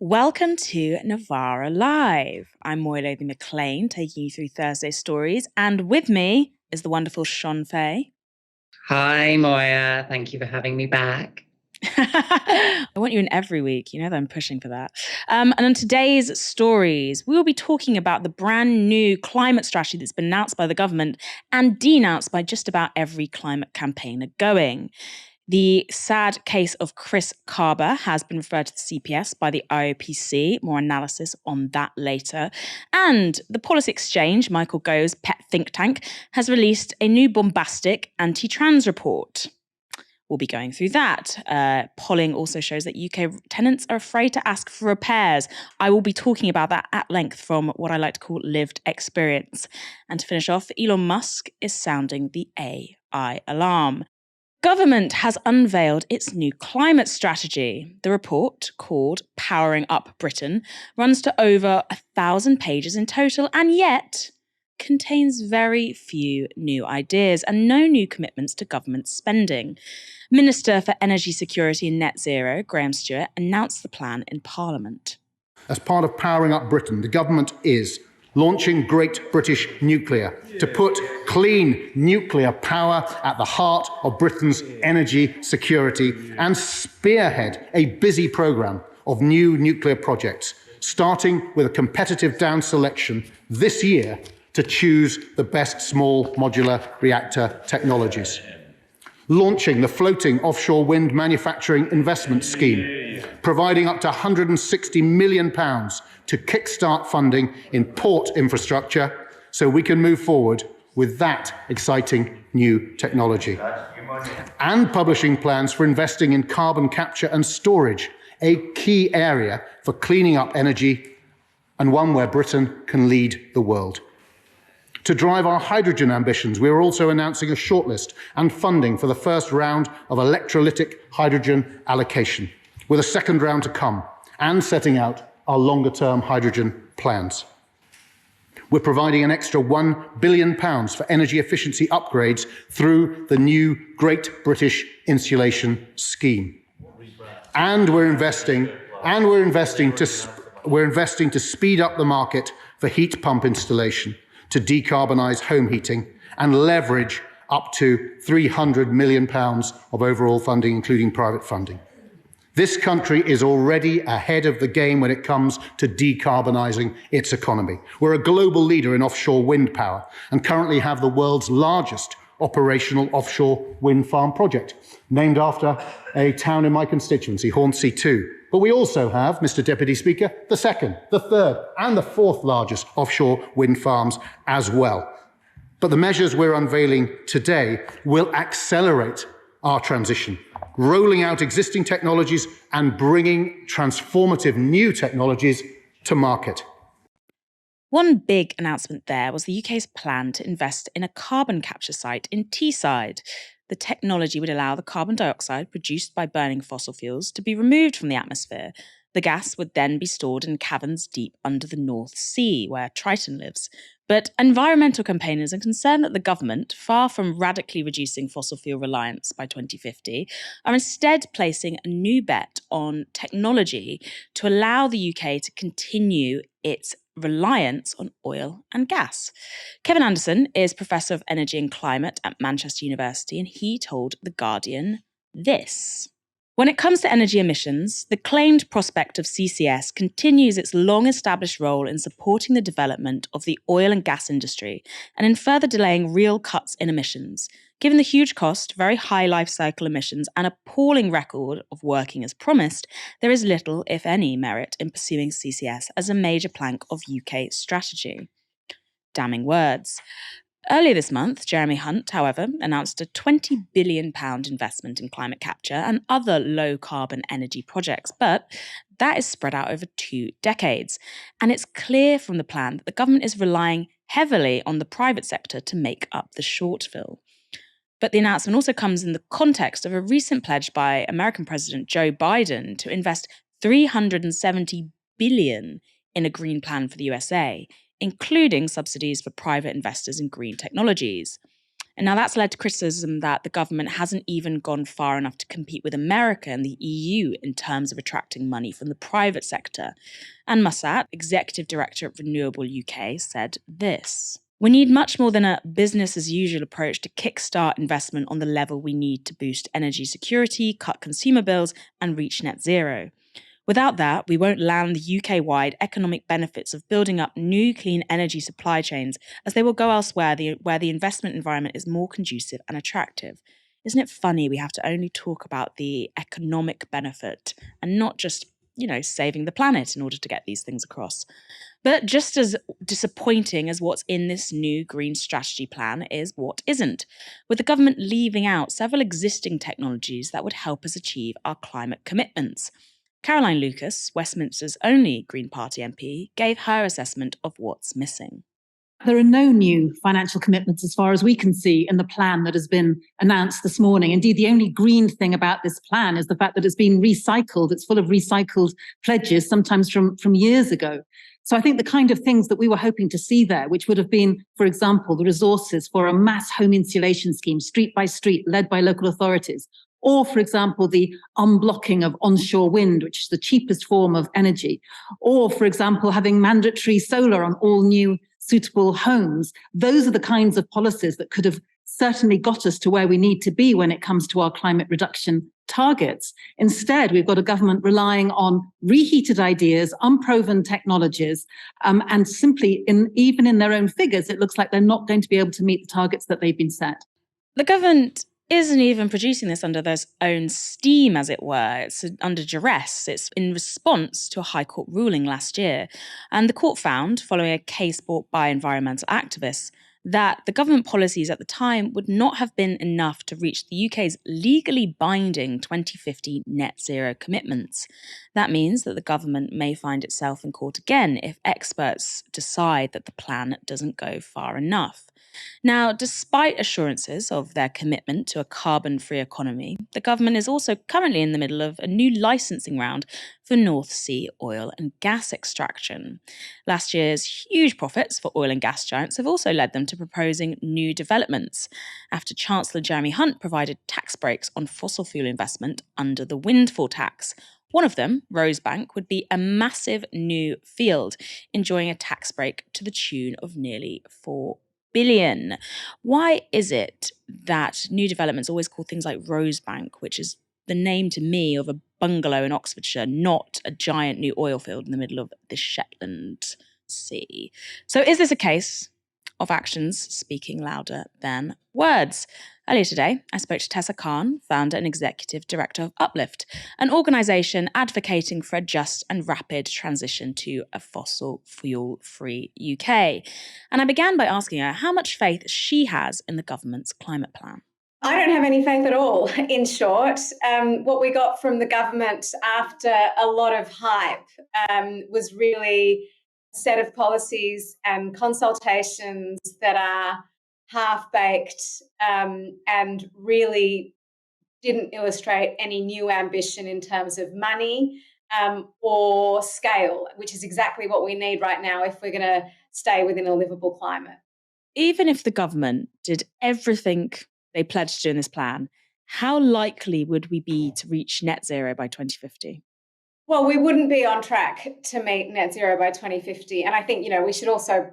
Welcome to Novara Live. I'm Moya Lothian-McLean, taking you through Thursday stories, and with me is the wonderful Shon Faye. Hi, Moya. Thank you for having me back. I want you in every week. You know that I'm pushing for that. And on today's stories, we will be talking about the brand new climate strategy that's been announced by the government and denounced by just about every climate campaigner going. The sad case of Chris Kaba has been referred to the CPS by the IOPC. More analysis on that later. And the Policy Exchange, Michael Gove's pet think tank, has released a new bombastic anti-trans report. We'll be going through that. Polling also shows that UK tenants are afraid to ask for repairs. I will be talking about that at length from what I like to call lived experience. And to finish off, Elon Musk is sounding the AI alarm. Government has unveiled its new climate strategy. The report, called Powering Up Britain, runs to over 1,000 pages in total and yet contains very few new ideas and no new commitments to government spending. Minister for Energy Security and Net Zero, Graham Stewart, announced the plan in Parliament. As part of Powering Up Britain, the government is launching Great British Nuclear to put clean nuclear power at the heart of Britain's energy security and spearhead a busy programme of new nuclear projects, starting with a competitive down selection this year to choose the best small modular reactor technologies. Launching the floating offshore wind manufacturing investment scheme, providing up to £160 million to kickstart funding in port infrastructure so we can move forward with that exciting new technology. And publishing plans for investing in carbon capture and storage, a key area for cleaning up energy and one where Britain can lead the world. To drive our hydrogen ambitions, we are also announcing a shortlist and funding for the first round of electrolytic hydrogen allocation, with a second round to come, and setting out our longer-term hydrogen plans. We're providing an extra £1 billion for energy efficiency upgrades through the new Great British Insulation Scheme. And we're investing to speed up the market for heat pump installation, to decarbonise home heating and leverage up to £300 million of overall funding, including private funding. This country is already ahead of the game when it comes to decarbonising its economy. We're a global leader in offshore wind power and currently have the world's largest operational offshore wind farm project, named after a town in my constituency, Hornsea 2. But we also have, Mr. Deputy Speaker, the second, the third and the fourth largest offshore wind farms as well. But the measures we're unveiling today will accelerate our transition, rolling out existing technologies and bringing transformative new technologies to market. One big announcement there was the UK's plan to invest in a carbon capture site in Teesside. The technology would allow the carbon dioxide produced by burning fossil fuels to be removed from the atmosphere. The gas would then be stored in caverns deep under the North Sea, where Triton lives. But environmental campaigners are concerned that the government, far from radically reducing fossil fuel reliance by 2050, are instead placing a new bet on technology to allow the UK to continue its reliance on oil and gas. Kevin Anderson is Professor of Energy and Climate at Manchester University, and he told The Guardian this. When it comes to energy emissions, the claimed prospect of CCS continues its long-established role in supporting the development of the oil and gas industry and in further delaying real cuts in emissions. Given the huge cost, very high life cycle emissions, and appalling record of working as promised, there is little, if any, merit in pursuing CCS as a major plank of UK strategy. Damning words. Earlier this month, Jeremy Hunt, however, announced a £20 billion investment in climate capture and other low-carbon energy projects, but that is spread out over 2 decades. And it's clear from the plan that the government is relying heavily on the private sector to make up the shortfall. But the announcement also comes in the context of a recent pledge by American President Joe Biden to invest $370 billion in a green plan for the USA, including subsidies for private investors in green technologies. And now that's led to criticism that the government hasn't even gone far enough to compete with America and the EU in terms of attracting money from the private sector. And Musat, Executive Director at Renewable UK, said this: "We need much more than a business as usual approach to kickstart investment on the level we need to boost energy security, cut consumer bills, and reach net zero. Without that, we won't land the UK-wide economic benefits of building up new clean energy supply chains, as they will go elsewhere where the investment environment is more conducive and attractive." Isn't it funny we have to only talk about the economic benefit and not just, saving the planet in order to get these things across? But just as disappointing as what's in this new green strategy plan is what isn't, with the government leaving out several existing technologies that would help us achieve our climate commitments. Caroline Lucas, Westminster's only Green Party MP, gave her assessment of what's missing. There are no new financial commitments as far as we can see in the plan that has been announced this morning. Indeed, the only green thing about this plan is the fact that it's been recycled. It's full of recycled pledges, sometimes from years ago. So I think the kind of things that we were hoping to see there, which would have been, for example, the resources for a mass home insulation scheme, street by street, led by local authorities, or, for example, the unblocking of onshore wind, which is the cheapest form of energy, or, for example, having mandatory solar on all new suitable homes. Those are the kinds of policies that could have certainly got us to where we need to be when it comes to our climate reduction targets. Instead, we've got a government relying on reheated ideas, unproven technologies, and simply, even in their own figures, it looks like they're not going to be able to meet the targets that they've been set. The government isn't even producing this under their own steam, as it were. It's under duress. It's in response to a High Court ruling last year. And the court found, following a case brought by environmental activists, that the government policies at the time would not have been enough to reach the UK's legally binding 2050 net zero commitments. That means that the government may find itself in court again if experts decide that the plan doesn't go far enough. Now, despite assurances of their commitment to a carbon-free economy, the government is also currently in the middle of a new licensing round for North Sea oil and gas extraction. Last year's huge profits for oil and gas giants have also led them to proposing new developments, after Chancellor Jeremy Hunt provided tax breaks on fossil fuel investment under the windfall tax. One of them, Rosebank, would be a massive new field, enjoying a tax break to the tune of nearly £4 billion. Why is it that new developments always call things like Rosebank, which is the name to me of a bungalow in Oxfordshire, not a giant new oil field in the middle of the Shetland Sea? So is this a case of actions speaking louder than words? Earlier today, I spoke to Tessa Khan, founder and executive director of Uplift, an organisation advocating for a just and rapid transition to a fossil fuel-free UK. And I began by asking her how much faith she has in the government's climate plan. I don't have any faith at all, in short. What we got from the government after a lot of hype was really a set of policies and consultations that are half-baked and really didn't illustrate any new ambition in terms of money or scale, which is exactly what we need right now if we're going to stay within a livable climate. Even if the government did everything they pledged to do in this plan, how likely would we be to reach net zero by 2050? Well, we wouldn't be on track to meet net zero by 2050. And I think, we should also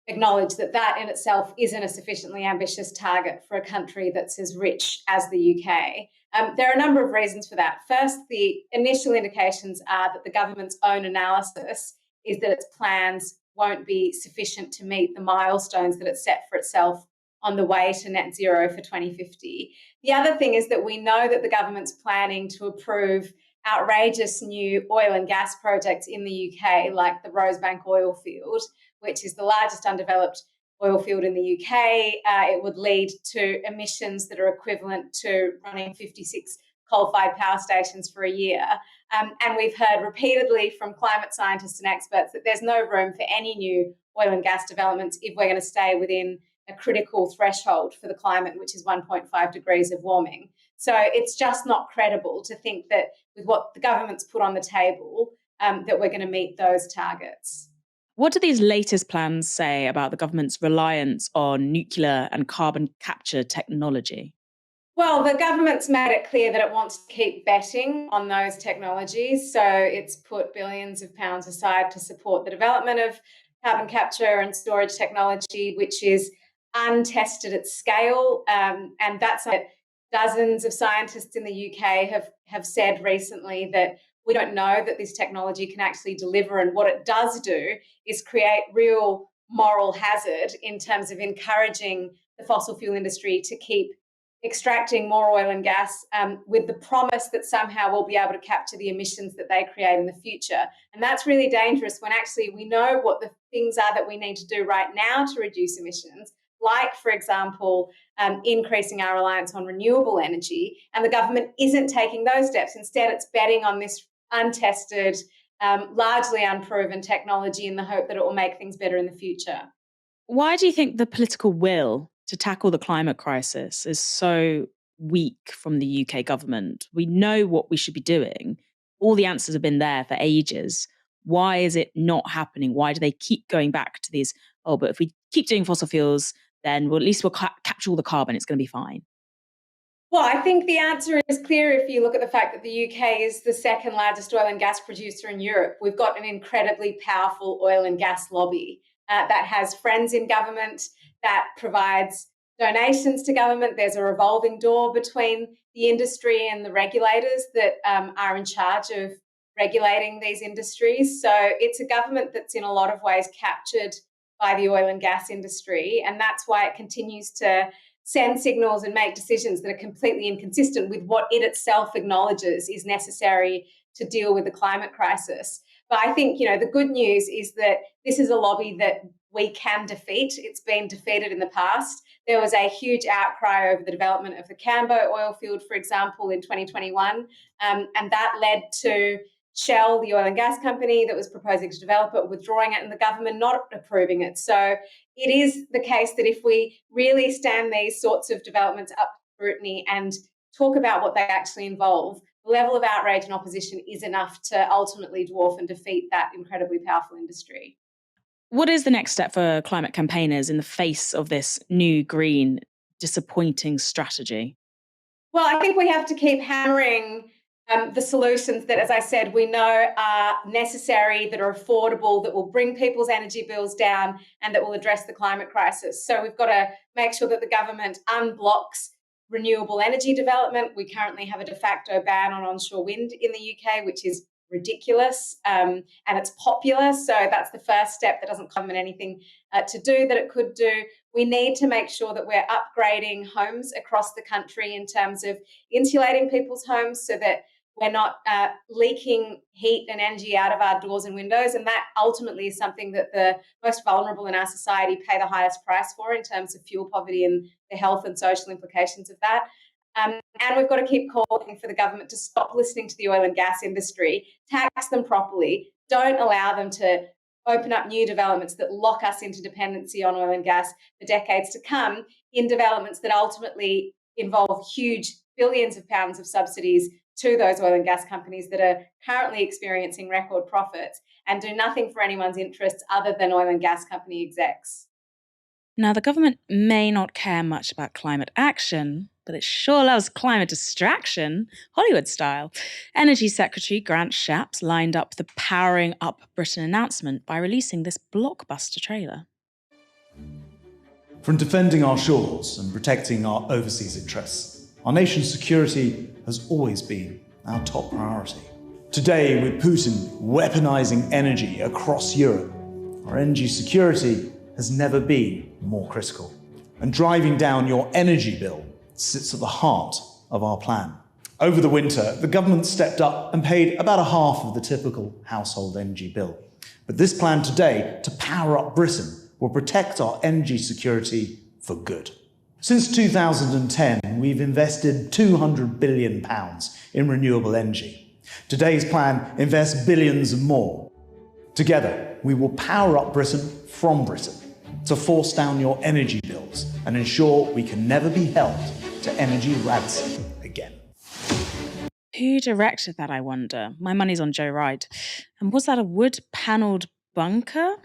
acknowledge that that in itself isn't a sufficiently ambitious target for a country that's as rich as the UK. There are a number of reasons for that. First, the initial indications are that the government's own analysis is that its plans won't be sufficient to meet the milestones that it's set for itself on the way to net zero for 2050. The other thing is that we know that the government's planning to approve outrageous new oil and gas projects in the UK, like the Rosebank oil field, which is the largest undeveloped oil field in the UK. It would lead to emissions that are equivalent to running 56 coal-fired power stations for a year. And we've heard repeatedly from climate scientists and experts that there's no room for any new oil and gas developments if we're going to stay within a critical threshold for the climate, which is 1.5 degrees of warming. So it's just not credible to think that with what the government's put on the table, that we're going to meet those targets. What do these latest plans say about the government's reliance on nuclear and carbon capture technology? Well, the government's made it clear that it wants to keep betting on those technologies. So it's put billions of pounds aside to support the development of carbon capture and storage technology, which is untested at scale. And that's it. Dozens of scientists in the UK have said recently that we don't know that this technology can actually deliver. And what it does do is create real moral hazard in terms of encouraging the fossil fuel industry to keep extracting more oil and gas with the promise that somehow we'll be able to capture the emissions that they create in the future. And that's really dangerous when actually we know what the things are that we need to do right now to reduce emissions, like, for example, increasing our reliance on renewable energy. And the government isn't taking those steps. Instead, it's betting on this untested, largely unproven technology in the hope that it will make things better in the future. Why do you think the political will to tackle the climate crisis is so weak from the UK government? We know what we should be doing. All the answers have been there for ages. Why is it not happening? Why do they keep going back to these, oh, but if we keep doing fossil fuels, then at least we'll capture all the carbon, it's going to be fine? Well, I think the answer is clear if you look at the fact that the UK is the second largest oil and gas producer in Europe. We've got an incredibly powerful oil and gas lobby that has friends in government, that provides donations to government. There's a revolving door between the industry and the regulators that are in charge of regulating these industries. So it's a government that's in a lot of ways captured by the oil and gas industry. And that's why it continues to send signals and make decisions that are completely inconsistent with what it itself acknowledges is necessary to deal with the climate crisis. But I think, the good news is that this is a lobby that we can defeat. It's been defeated in the past. There was a huge outcry over the development of the Cambo oil field, for example, in 2021, and that led to Shell, the oil and gas company that was proposing to develop it, withdrawing it, and the government not approving it. So it is the case that if we really stand these sorts of developments up to scrutiny and talk about what they actually involve, the level of outrage and opposition is enough to ultimately dwarf and defeat that incredibly powerful industry. What is the next step for climate campaigners in the face of this new green, disappointing strategy? Well, I think we have to keep hammering the solutions that, as I said, we know are necessary, that are affordable, that will bring people's energy bills down and that will address the climate crisis. So we've got to make sure that the government unblocks renewable energy development. We currently have a de facto ban on onshore wind in the UK, which is ridiculous, and it's popular. So that's the first step that doesn't come in anything to do that it could do. We need to make sure that we're upgrading homes across the country in terms of insulating people's homes so that we're not leaking heat and energy out of our doors and windows. And that ultimately is something that the most vulnerable in our society pay the highest price for in terms of fuel poverty and the health and social implications of that. And we've got to keep calling for the government to stop listening to the oil and gas industry, tax them properly, don't allow them to open up new developments that lock us into dependency on oil and gas for decades to come, in developments that ultimately involve huge billions of pounds of subsidies to those oil and gas companies that are currently experiencing record profits and do nothing for anyone's interests other than oil and gas company execs. Now, the government may not care much about climate action, but it sure loves climate distraction, Hollywood style. Energy Secretary Grant Shapps lined up the Powering Up Britain announcement by releasing this blockbuster trailer. From defending our shores and protecting our overseas interests, our nation's security has always been our top priority. Today, with Putin weaponizing energy across Europe, our energy security has never been more critical. And driving down your energy bill sits at the heart of our plan. Over the winter, the government stepped up and paid about a half of the typical household energy bill. But this plan today to power up Britain will protect our energy security for good. Since 2010, we've invested £200 billion in renewable energy. Today's plan invests billions and more. Together, we will power up Britain from Britain to force down your energy bills and ensure we can never be held to energy ransom again. Who directed that, I wonder? My money's on Joe Wright. And was that a wood-panelled bunker?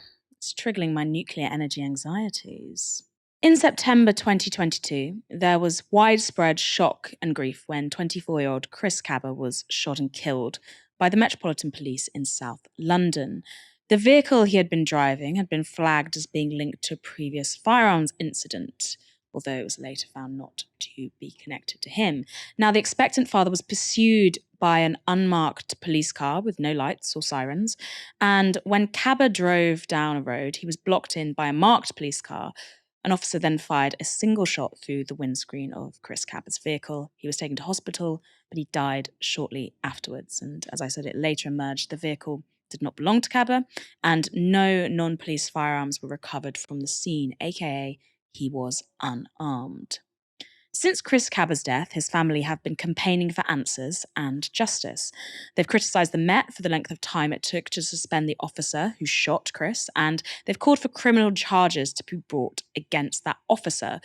It's triggering my nuclear energy anxieties. In September 2022, there was widespread shock and grief when 24-year-old Chris Kaba was shot and killed by the Metropolitan Police in South London. The vehicle he had been driving had been flagged as being linked to a previous firearms incident, although it was later found not to be connected to him. Now, the expectant father was pursued by an unmarked police car with no lights or sirens, and when Kaba drove down a road, he was blocked in by a marked police car. An officer then fired a single shot through the windscreen of Chris Kaba's vehicle. He was taken to hospital, but he died shortly afterwards. And as I said, it later emerged the vehicle did not belong to Kaba, and no non-police firearms were recovered from the scene, aka he was unarmed. Since Chris Kaba's death, his family have been campaigning for answers and justice. They've criticised the Met for the length of time it took to suspend the officer who shot Chris, and they've called for criminal charges to be brought against that officer.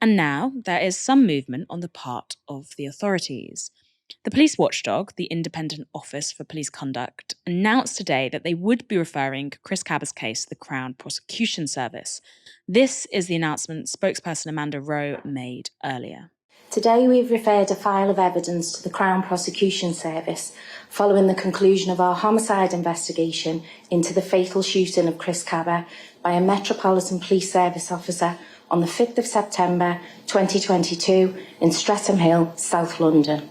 And now there is some movement on the part of the authorities. The police watchdog, the Independent Office for Police Conduct, announced today that they would be referring Chris Kaba's case to the Crown Prosecution Service. This is the announcement spokesperson Amanda Rowe made earlier. Today we've referred a file of evidence to the Crown Prosecution Service following the conclusion of our homicide investigation into the fatal shooting of Chris Kaba by a Metropolitan Police Service officer on the 5th of September 2022 in Streatham Hill, South London.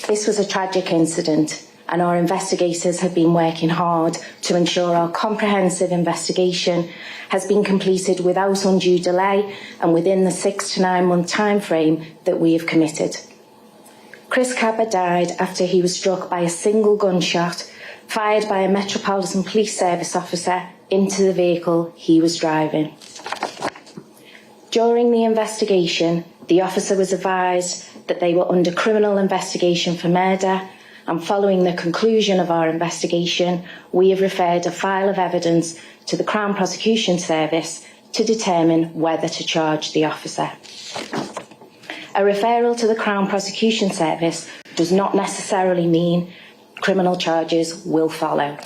This was a tragic incident, and our investigators have been working hard to ensure our comprehensive investigation has been completed without undue delay and within the 6 to 9 month timeframe that we have committed. Chris Kaba died after he was struck by a single gunshot fired by a Metropolitan Police Service officer into the vehicle he was driving. During the investigation, the officer was advised that they were under criminal investigation for murder, and following the conclusion of our investigation, we have referred a file of evidence to the Crown Prosecution Service to determine whether to charge the officer. A referral to the Crown Prosecution Service does not necessarily mean criminal charges will follow.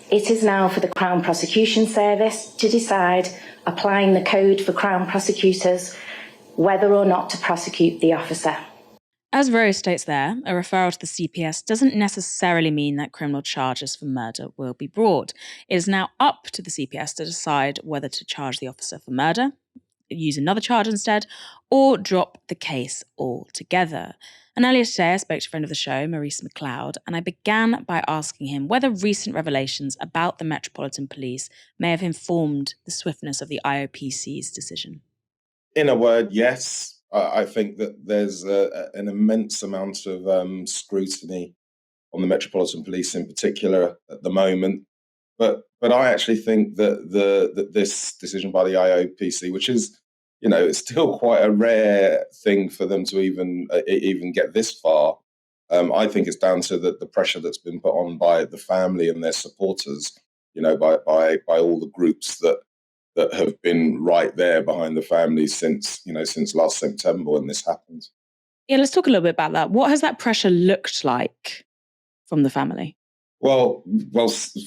It is now for the Crown Prosecution Service to decide, applying the code for Crown prosecutors, whether or not to prosecute the officer. As Rose states there, a referral to the CPS doesn't necessarily mean that criminal charges for murder will be brought. It is now up to the CPS to decide whether to charge the officer for murder, use another charge instead, or drop the case altogether. And earlier today, I spoke to a friend of the show, Maurice McLeod, and I began by asking him whether recent revelations about the Metropolitan Police may have informed the swiftness of the IOPC's decision. In a word, yes. I think that there's an immense amount of scrutiny on the Metropolitan Police in particular at the moment. But I actually think that this decision by the IOPC, which is, it's still quite a rare thing for them to even get this far. I think it's down to the pressure that's been put on by the family and their supporters, by all the groups that have been right there behind the family since last September when this happened. Yeah, let's talk a little bit about that. What has that pressure looked like from the family? Well,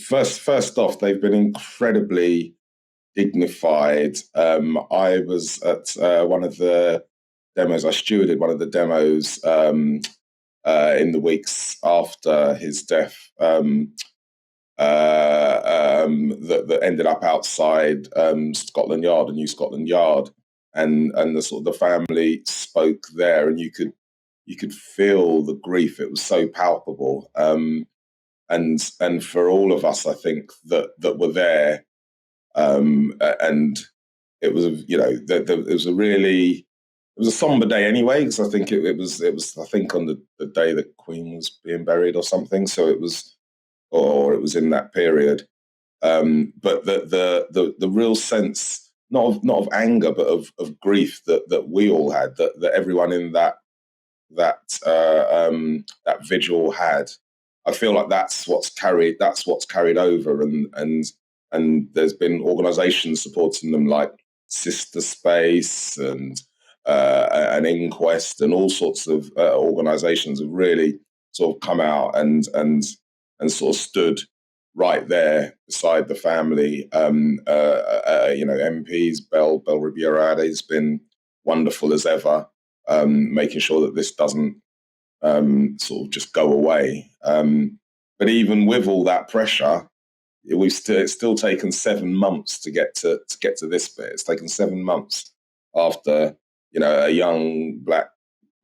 first off, they've been incredibly dignified. I was at one of the demos. I stewarded one of the demos in the weeks after his death. That ended up outside Scotland Yard, New Scotland Yard, and the sort of the family spoke there, and you could feel the grief. It was so palpable, and for all of us, I think that were there, and it was it was a somber day anyway, because I think it was I think on the day the Queen was being buried or something, so it was in that period. But the real sense, not of anger, but of grief that we all had, that everyone in that vigil had. I feel like that's what's carried over, and there's been organisations supporting them like Sister Space and an Inquest, and all sorts of organisations have really sort of come out and sort of stood right there beside the family. MPs, Bell Ribiera has been wonderful as ever, making sure that this doesn't sort of just go away. But even with all that pressure, it's still taken 7 months to get to this bit. It's taken 7 months after a young black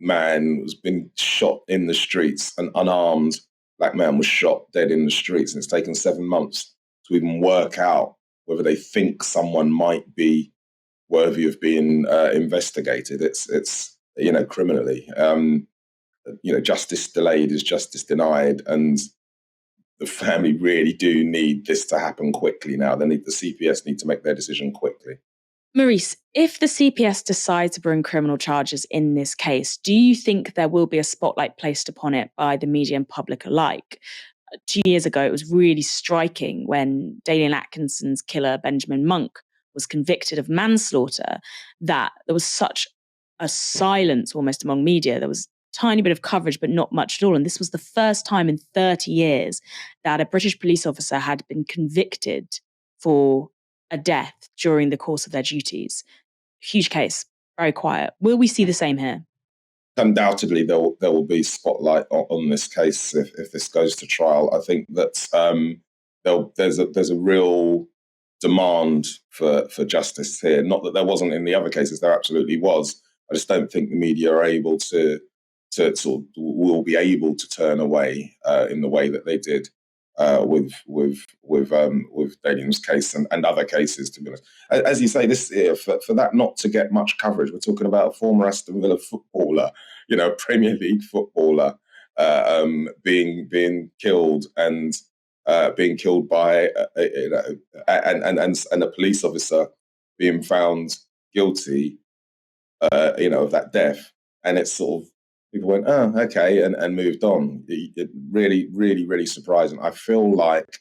man has been shot in the streets. An unarmed black man was shot dead in the streets, and it's taken 7 months to even work out whether they think someone might be worthy of being investigated. It's criminally. Justice delayed is justice denied, and the family really do need this to happen quickly now. The CPS need to make their decision quickly. Maurice, if the CPS decide to bring criminal charges in this case, do you think there will be a spotlight placed upon it by the media and public alike? 2 years ago, it was really striking when Dalian Atkinson's killer, Benjamin Monk, was convicted of manslaughter, that there was such a silence almost among media. There was a tiny bit of coverage, but not much at all. And this was the first time in 30 years that a British police officer had been convicted for a death during the course of their duties. Huge case, very quiet. Will we see the same here? Undoubtedly, there will be spotlight on this case if this goes to trial. I think that there's a real demand for justice here. Not that there wasn't in the other cases; there absolutely was. I just don't think the media are able to will be able to turn away in the way that they did with Dalian's case and other cases. To be honest, as you say, this for that not to get much coverage. We're talking about a former Aston Villa footballer, Premier League footballer, being killed and being killed by and a police officer being found guilty, of that death, and it's sort of. People went, oh, okay, and moved on. It really, really, really surprising. I feel like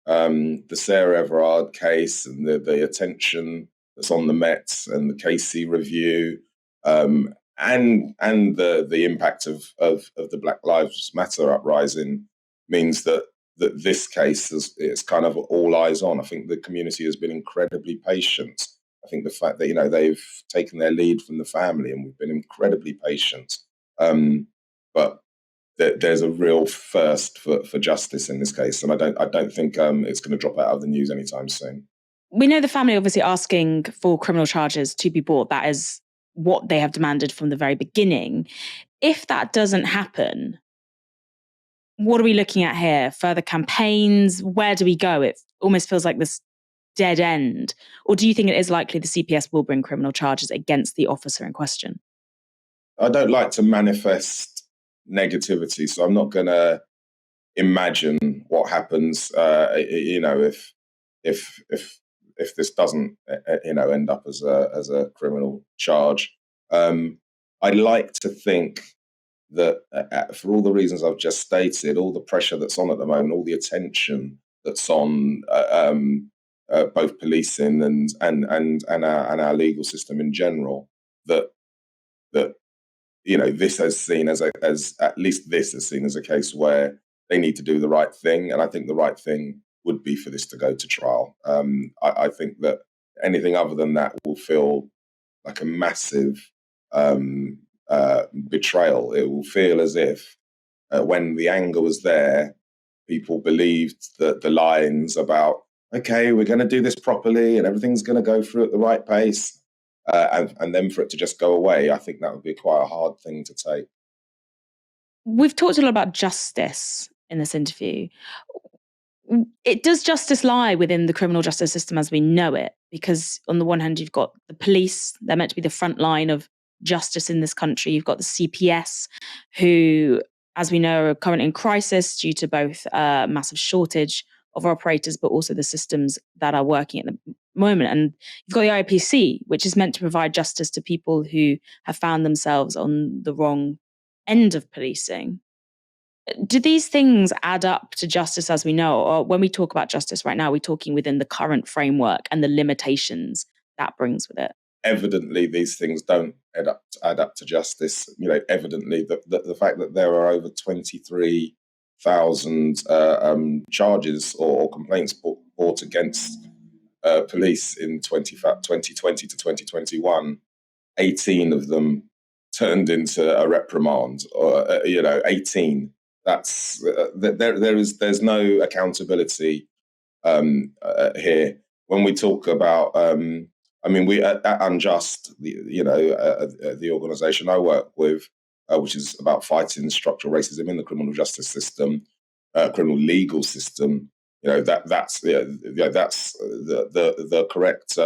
the Sarah Everard case and the attention that's on the Met and the KC review, and the impact of the Black Lives Matter uprising means that this case is kind of all eyes on. I think the community has been incredibly patient. I think the fact that they've taken their lead from the family, and we've been incredibly patient. But there's a real thirst for justice in this case, and I don't think it's going to drop out of the news anytime soon. We know the family obviously asking for criminal charges to be brought. That is what they have demanded from the very beginning. If that doesn't happen, what are we looking at here? Further campaigns? Where do we go? It almost feels like this dead end. Or do you think it is likely the CPS will bring criminal charges against the officer in question? I don't like to manifest negativity, so I'm not going to imagine what happens. If this doesn't, end up as a criminal charge. I'd like to think that for all the reasons I've just stated, all the pressure that's on at the moment, all the attention that's on both policing and our legal system in general, that this is seen as at least this is seen as a case where they need to do the right thing, and I think the right thing would be for this to go to trial. I think that anything other than that will feel like a massive betrayal. It will feel as if when the anger was there, people believed that the lines about, okay, we're going to do this properly and everything's going to go through at the right pace, and then for it to just go away, I think that would be quite a hard thing to take. We've talked a lot about justice in this interview. Does justice lie within the criminal justice system as we know it? Because on the one hand, you've got the police, they're meant to be the front line of justice in this country. You've got the CPS, who, as we know, are currently in crisis due to both a massive shortage of operators, but also the systems that are working at the moment. And you've got the IPC, which is meant to provide justice to people who have found themselves on the wrong end of policing. Do these things add up to justice as we know? Or when we talk about justice right now, we're talking within the current framework and the limitations that brings with it? Evidently, these things don't add up to justice. Evidently, the fact that there are over 23 charges or complaints brought against police in 2020 to 2021. 18 of them turned into a reprimand, or 18. That's there's no accountability here. When we talk about, we at Unjust, the organisation I work with, which is about fighting structural racism in the criminal justice system, criminal legal system. That's the correct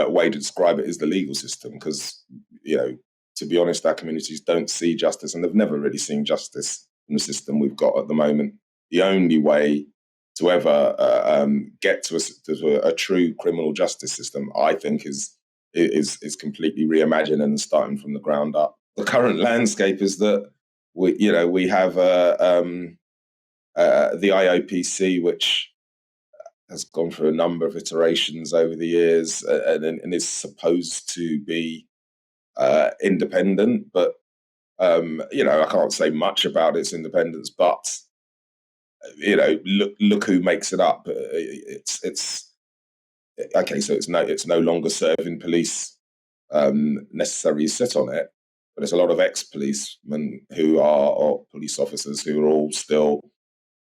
way to describe it is the legal system, because to be honest, our communities don't see justice, and they've never really seen justice in the system we've got at the moment. The only way to ever get to a true criminal justice system, I think, is completely reimagining and starting from the ground up. The current landscape is that we have the IOPC, which has gone through a number of iterations over the years, and is supposed to be independent, but I can't say much about its independence. But look who makes it up. It's okay. So it's no longer serving police necessarily sit on it, but it's a lot of ex-policemen who are, or police officers who are all still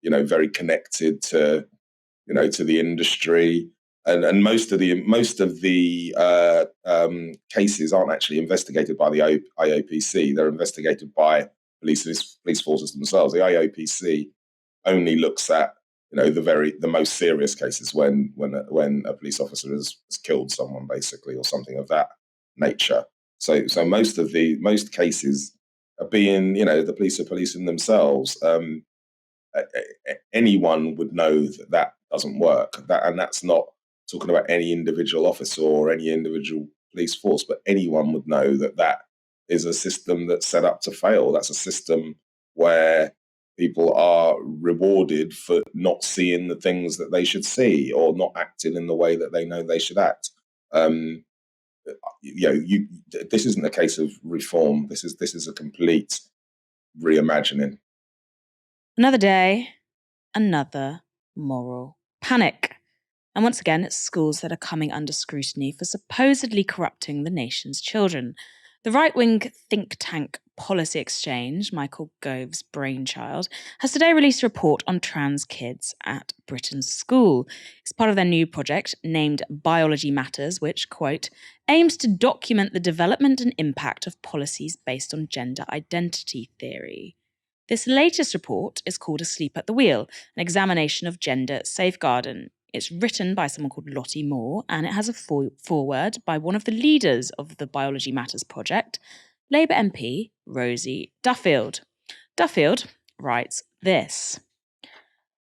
very connected to to the industry, and most of the cases aren't actually investigated by the IOPC. They're investigated by police forces themselves. The IOPC only looks at the most serious cases when a police officer has killed someone, basically, or something of that nature. So most cases are being the police are policing themselves. Anyone would know that doesn't work. And that's not talking about any individual officer or any individual police force, but anyone would know that is a system that's set up to fail. That's a system where people are rewarded for not seeing the things that they should see, or not acting in the way that they know they should act. This isn't a case of reform. This is a complete reimagining. Another day, another moral panic. And once again, it's schools that are coming under scrutiny for supposedly corrupting the nation's children. The right-wing think tank Policy Exchange, Michael Gove's brainchild, has today released a report on trans kids at Britain's school. It's part of their new project named Biology Matters, which, quote, aims to document the development and impact of policies based on gender identity theory. This latest report is called Asleep at the Wheel, an examination of gender safeguarding. It's written by someone called Lottie Moore, and it has a foreword by one of the leaders of the Biology Matters project, Labour MP Rosie Duffield. Duffield writes this: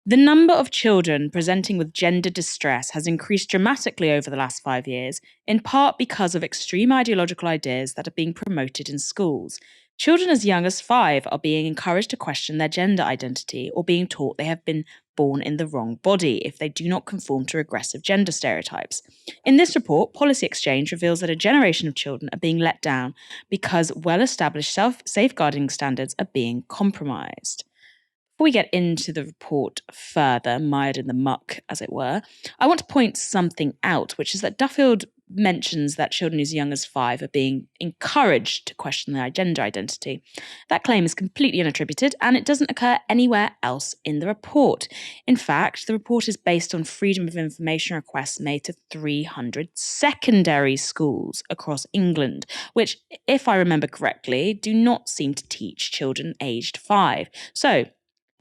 the number of children presenting with gender distress has increased dramatically over the last 5 years, in part because of extreme ideological ideas that are being promoted in schools. Children as young as 5 are being encouraged to question their gender identity, or being taught they have been born in the wrong body if they do not conform to regressive gender stereotypes. In this report, Policy Exchange reveals that a generation of children are being let down because well-established safeguarding standards are being compromised. Before we get into the report further, mired in the muck, as it were, I want to point something out, which is that Duffield mentions that children as young as 5 are being encouraged to question their gender identity. That claim is completely unattributed, and it doesn't occur anywhere else in the report. In fact, the report is based on Freedom of Information requests made to 300 secondary schools across England, which, if I remember correctly, do not seem to teach children aged 5. So,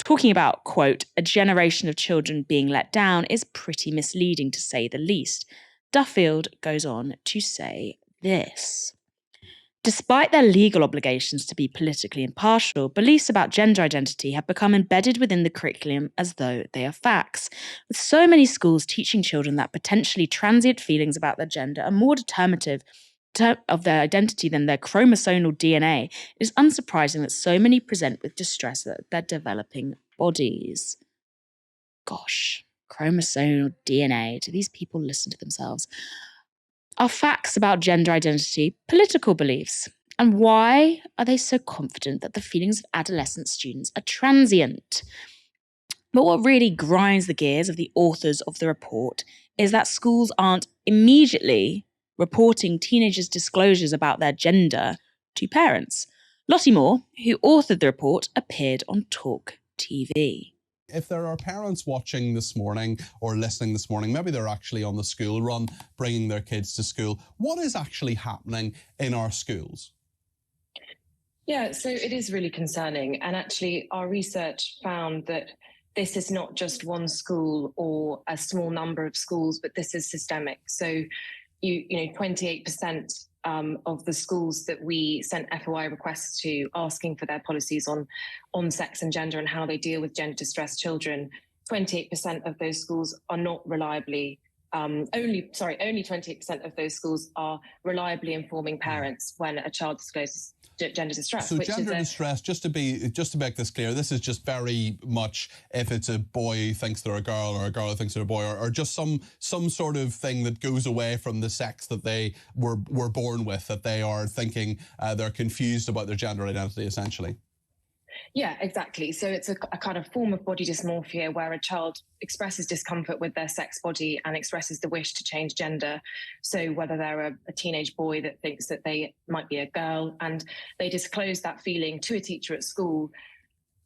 talking about, quote, a generation of children being let down is pretty misleading, to say the least. Duffield goes on to say this: despite their legal obligations to be politically impartial, beliefs about gender identity have become embedded within the curriculum as though they are facts. With so many schools teaching children that potentially transient feelings about their gender are more determinative of their identity than their chromosomal DNA, it is unsurprising that so many present with distress at their developing bodies. Gosh, chromosomal DNA. Do these people listen to themselves? Are facts about gender identity political beliefs? And why are they so confident that the feelings of adolescent students are transient? But what really grinds the gears of the authors of the report is that schools aren't immediately reporting teenagers' disclosures about their gender to parents. Lottie Moore, who authored the report, appeared on Talk TV. If there are parents watching this morning or listening this morning, maybe they're actually on the school run, bringing their kids to school, what is actually happening in our schools? Yeah, so it is really concerning. And actually, our research found that this is not just one school or a small number of schools, but this is systemic. So, 28% of the schools that we sent FOI requests to asking for their policies on sex and gender and how they deal with gender distressed children, 28% of those schools are not reliably only 28% of those schools are reliably informing parents when a child discloses gender distress. So gender distress, just to make this clear, this is just very much if it's a boy who thinks they're a girl or a girl who thinks they're a boy, or just some sort of thing that goes away from the sex that they were born with, that they are thinking they're confused about their gender identity, essentially. Yeah, exactly. So it's a kind of form of body dysmorphia where a child expresses discomfort with their sex body and expresses the wish to change gender. So whether they're a teenage boy that thinks that they might be a girl and they disclose that feeling to a teacher at school,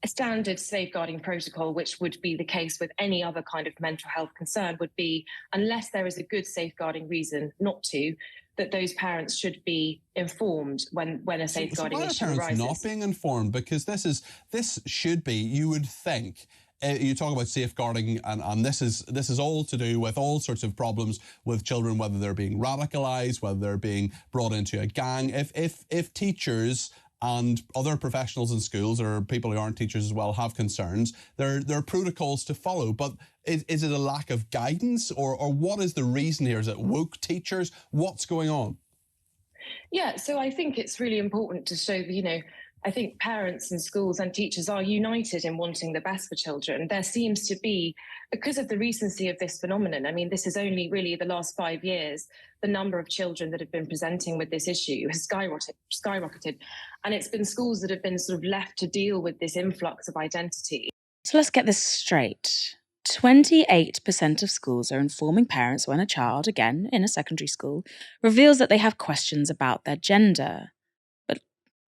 a standard safeguarding protocol, which would be the case with any other kind of mental health concern, would be, unless there is a good safeguarding reason not to, that those parents should be informed when a safeguarding issue arises. Parents not being informed, because this should be, you would think. You talk about safeguarding, and this is all to do with all sorts of problems with children, whether they're being radicalized, whether they're being brought into a gang. If teachers and other professionals in schools, or people who aren't teachers as well, have concerns, there are protocols to follow. But is it a lack of guidance, or what is the reason here? Is it woke teachers? What's going on? Yeah, so I think it's really important to show that, I think parents and schools and teachers are united in wanting the best for children. There seems to be, because of the recency of this phenomenon, I mean, this is only really the last 5 years, the number of children that have been presenting with this issue has skyrocketed. And it's been schools that have been sort of left to deal with this influx of identity. So let's get this straight. 28% of schools are informing parents when a child, again in a secondary school, reveals that they have questions about their gender. But,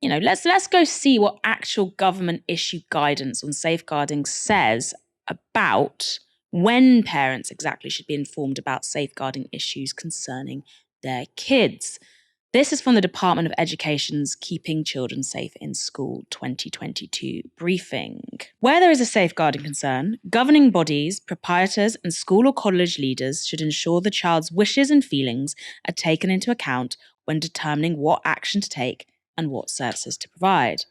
let's go see what actual government issue guidance on safeguarding says about when parents exactly should be informed about safeguarding issues concerning their kids. This is from the Department of Education's Keeping Children Safe in School 2022 briefing. Where there is a safeguarding concern, governing bodies, proprietors, and school or college leaders should ensure the child's wishes and feelings are taken into account when determining what action to take and what services to provide.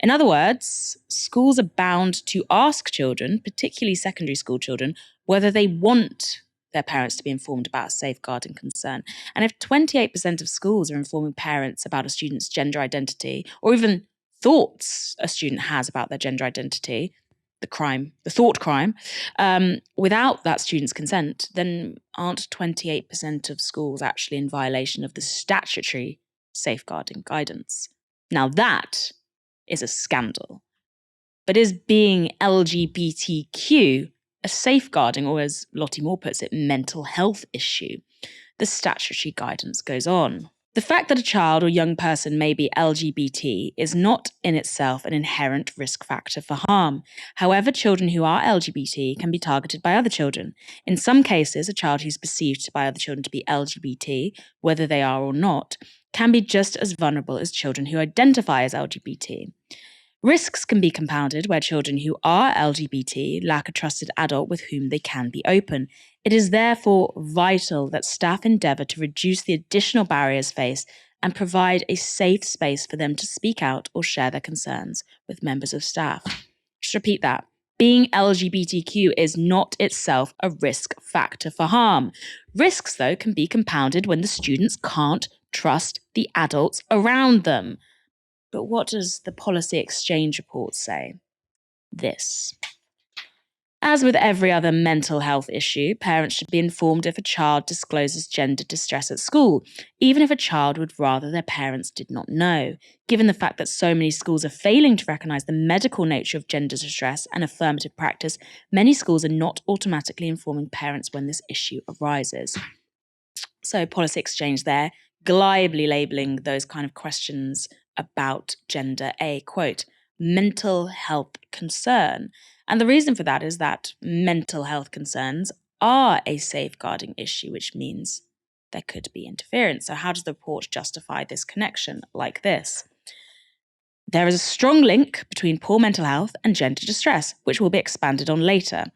In other words, schools are bound to ask children, particularly secondary school children, whether they want their parents to be informed about a safeguarding concern. And if 28% of schools are informing parents about a student's gender identity, or even thoughts a student has about their gender identity, the thought crime, without that student's consent, then aren't 28% of schools actually in violation of the statutory safeguarding guidance? Now that is a scandal. But is being LGBTQ a safeguarding, or as Lottie Moore puts it, mental health issue? The statutory guidance goes on. The fact that a child or young person may be LGBT is not in itself an inherent risk factor for harm. However, children who are LGBT can be targeted by other children. In some cases, a child who's perceived by other children to be LGBT, whether they are or not, can be just as vulnerable as children who identify as LGBT. Risks can be compounded where children who are LGBT lack a trusted adult with whom they can be open. It is therefore vital that staff endeavour to reduce the additional barriers faced and provide a safe space for them to speak out or share their concerns with members of staff. Just repeat that. Being LGBTQ is not itself a risk factor for harm. Risks, though, can be compounded when the students can't trust the adults around them. But what does the Policy Exchange report say? This. As with every other mental health issue, parents should be informed if a child discloses gender distress at school, even if a child would rather their parents did not know. Given the fact that so many schools are failing to recognise the medical nature of gender distress and affirmative practice, many schools are not automatically informing parents when this issue arises. So policy exchange there, glibly labelling those kind of questions about gender a, quote, mental health concern. And the reason for that is that mental health concerns are a safeguarding issue, which means there could be interference. So how does the report justify this connection like this? There is a strong link between poor mental health and gender distress, which will be expanded on later.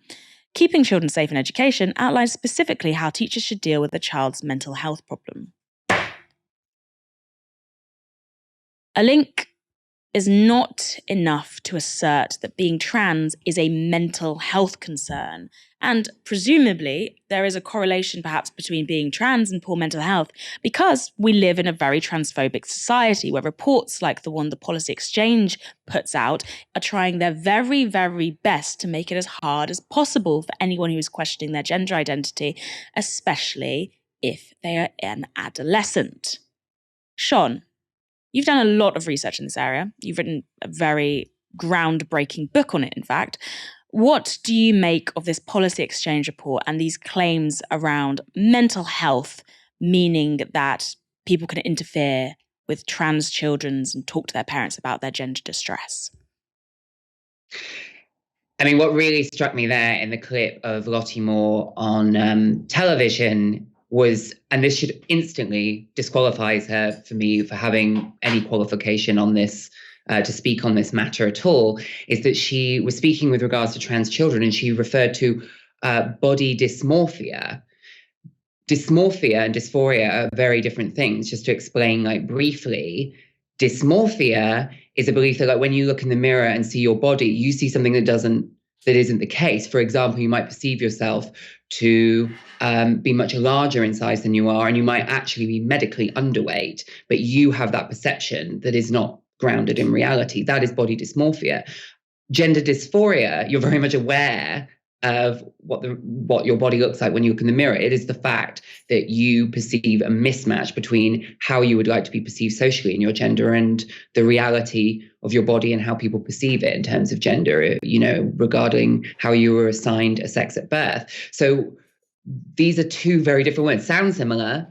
Keeping Children Safe in Education outlines specifically how teachers should deal with a child's mental health problem. A link is not enough to assert that being trans is a mental health concern. And presumably, there is a correlation perhaps between being trans and poor mental health because we live in a very transphobic society where reports like the one the Policy Exchange puts out are trying their very, very best to make it as hard as possible for anyone who is questioning their gender identity, especially if they are an adolescent. Shon, you've done a lot of research in this area. You've written a very groundbreaking book on it, in fact. What do you make of this Policy Exchange report and these claims around mental health, meaning that people can interfere with trans children and talk to their parents about their gender distress? I mean, what really struck me there in the clip of Lottie Moore on television was, and this should instantly disqualifies her for me for having any qualification on this, to speak on this matter at all, is that she was speaking with regards to trans children and she referred to body dysmorphia. Dysmorphia and dysphoria are very different things. Just to explain, like, briefly, dysmorphia is a belief that, like, when you look in the mirror and see your body, you see something that isn't the case. For example, you might perceive yourself to be much larger in size than you are, and you might actually be medically underweight, but you have that perception that is not grounded in reality. That is body dysmorphia. Gender dysphoria, you're very much aware of what your body looks like when you look in the mirror. It is the fact that you perceive a mismatch between how you would like to be perceived socially in your gender and the reality of your body and how people perceive it in terms of gender, regarding how you were assigned a sex at birth. So these are two very different words. Sound similar,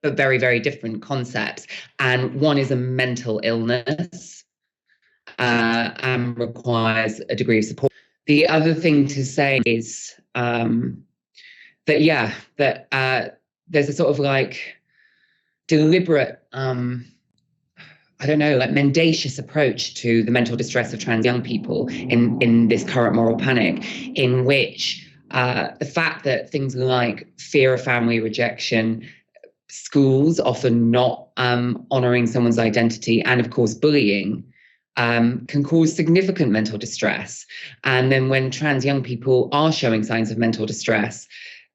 but very, very different concepts. And one is a mental illness and requires a degree of support. The other thing to say is that there's a sort of like deliberate, mendacious approach to the mental distress of trans young people in this current moral panic, in which the fact that things like fear of family rejection, schools often not honouring someone's identity, and of course bullying, can cause significant mental distress. And then when trans young people are showing signs of mental distress,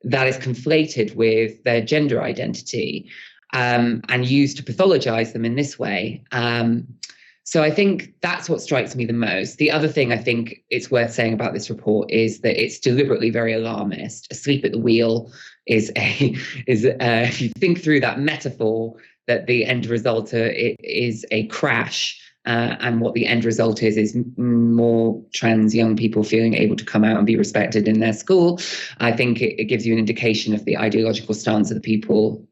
that is conflated with their gender identity and used to pathologize them in this way. So I think that's what strikes me the most. The other thing I think it's worth saying about this report is that it's deliberately very alarmist. Asleep at the wheel is if you think through that metaphor, that the end result is a crash. And what the end result is more trans young people feeling able to come out and be respected in their school. I think it gives you an indication of the ideological stance of the people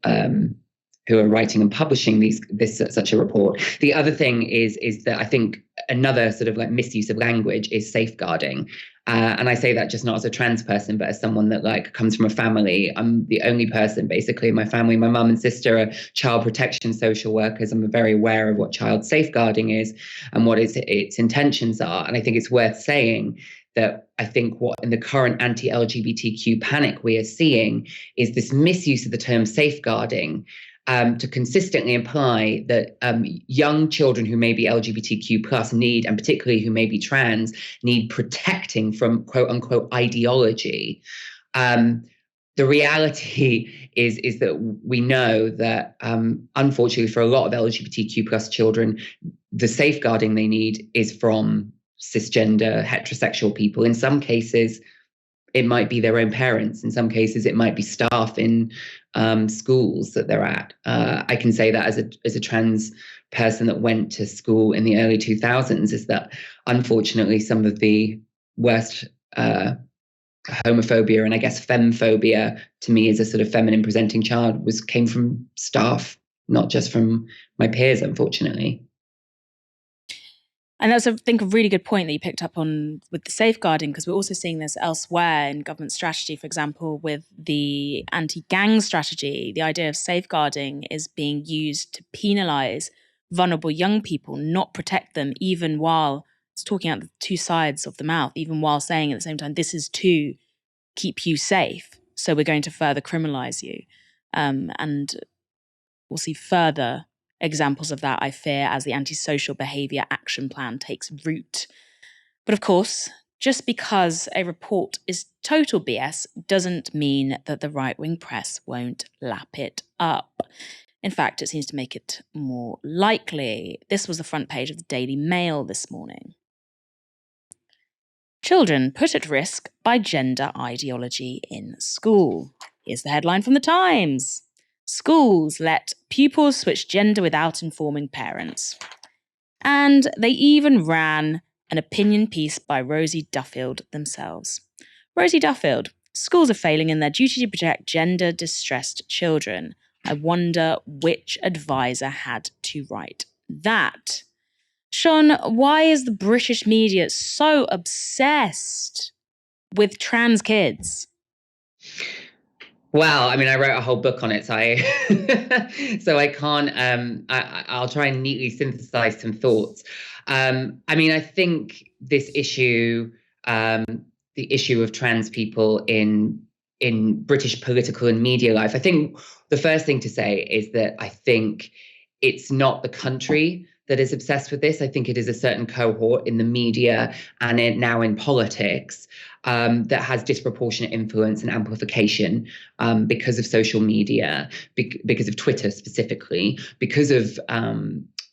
who are writing and publishing such a report. The other thing is that I think another sort of like misuse of language is safeguarding. And I say that just not as a trans person, but as someone that like comes from a family. I'm the only person basically in my family. My mum and sister are child protection social workers. I'm very aware of what child safeguarding is and what its intentions are. And I think it's worth saying that I think what in the current anti-LGBTQ panic we are seeing is this misuse of the term safeguarding to consistently imply that young children who may be LGBTQ plus need, and particularly who may be trans, need protecting from quote unquote ideology. The reality is that we know that unfortunately for a lot of LGBTQ plus children, the safeguarding they need is from cisgender heterosexual people. In some cases, it might be their own parents. In some cases, it might be staff in schools that they're at. I can say that as a trans person that went to school in the early 2000s, is that unfortunately some of the worst homophobia and I guess femphobia to me as a sort of feminine presenting child came from staff, not just from my peers, unfortunately. And that's, I think, a really good point that you picked up on with the safeguarding, because we're also seeing this elsewhere in government strategy. For example, with the anti-gang strategy, the idea of safeguarding is being used to penalise vulnerable young people, not protect them, even while it's talking out the two sides of the mouth, even while saying at the same time, this is to keep you safe. So we're going to further criminalise you. And we'll see further examples of that, I fear, as the antisocial behaviour action plan takes root. But of course, just because a report is total BS doesn't mean that the right-wing press won't lap it up. In fact, it seems to make it more likely. This was the front page of the Daily Mail this morning. Children put at risk by gender ideology in school. Here's the headline from the Times. Schools let pupils switch gender without informing parents. And they even ran an opinion piece by Rosie Duffield themselves. Rosie Duffield, schools are failing in their duty to protect gender-distressed children. I wonder which advisor had to write that. Shon, why is the British media so obsessed with trans kids? Well, I mean, I wrote a whole book on it, so I can't. I'll try and neatly synthesize some thoughts. I mean, I think this issue, the issue of trans people in British political and media life. I think the first thing to say is that I think it's not the country that is obsessed with this. I think it is a certain cohort in the media and now in politics that has disproportionate influence and amplification because of social media, because of Twitter specifically, because of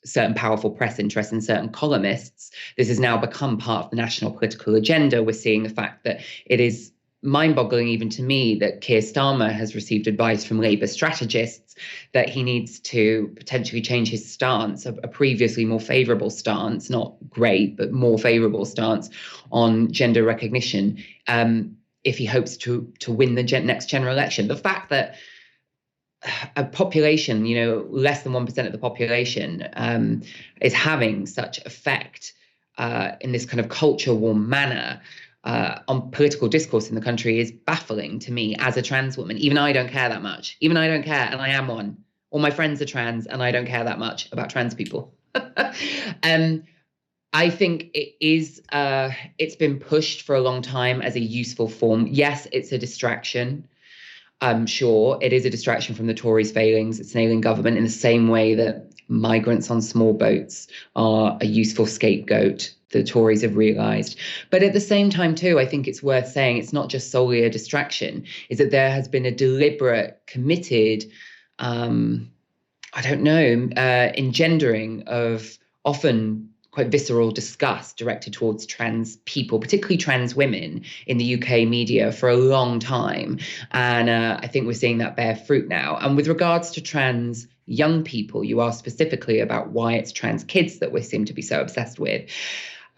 certain powerful press interests and certain columnists. This has now become part of the national political agenda. We're seeing the fact that it is mind-boggling even to me that Keir Starmer has received advice from Labour strategists that he needs to potentially change his stance, a previously more favourable stance, not great, but more favourable stance on gender recognition if he hopes to win the next general election. The fact that a population, less than 1% of the population is having such effect in this kind of culture war manner on political discourse in the country is baffling to me as a trans woman. Even I don't care that much. Even I don't care, and I am one. All my friends are trans, and I don't care that much about trans people. I think it is. It's been pushed for a long time as a useful form. Yes, it's a distraction. I'm sure it is a distraction from the Tories' failings at snailing government in the same way that migrants on small boats are a useful scapegoat. The Tories have realised. But at the same time, too, I think it's worth saying it's not just solely a distraction, is that there has been a deliberate, committed, engendering of often quite visceral disgust directed towards trans people, particularly trans women in the UK media for a long time. And I think we're seeing that bear fruit now. And with regards to trans young people, you asked specifically about why it's trans kids that we seem to be so obsessed with.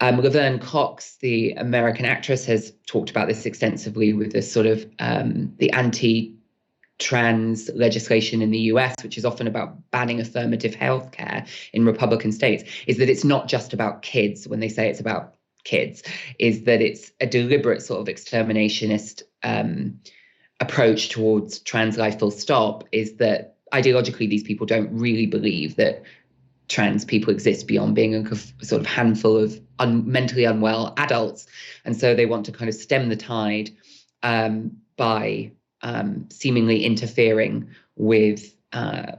Laverne Cox, the American actress, has talked about this extensively with the sort of the anti-trans legislation in the US, which is often about banning affirmative health care in Republican states, is that it's not just about kids when they say it's about kids, is that it's a deliberate sort of exterminationist approach towards trans life full stop, is that ideologically these people don't really believe that trans people exist beyond being a sort of handful of mentally unwell adults. And so they want to kind of stem the tide by seemingly interfering with, the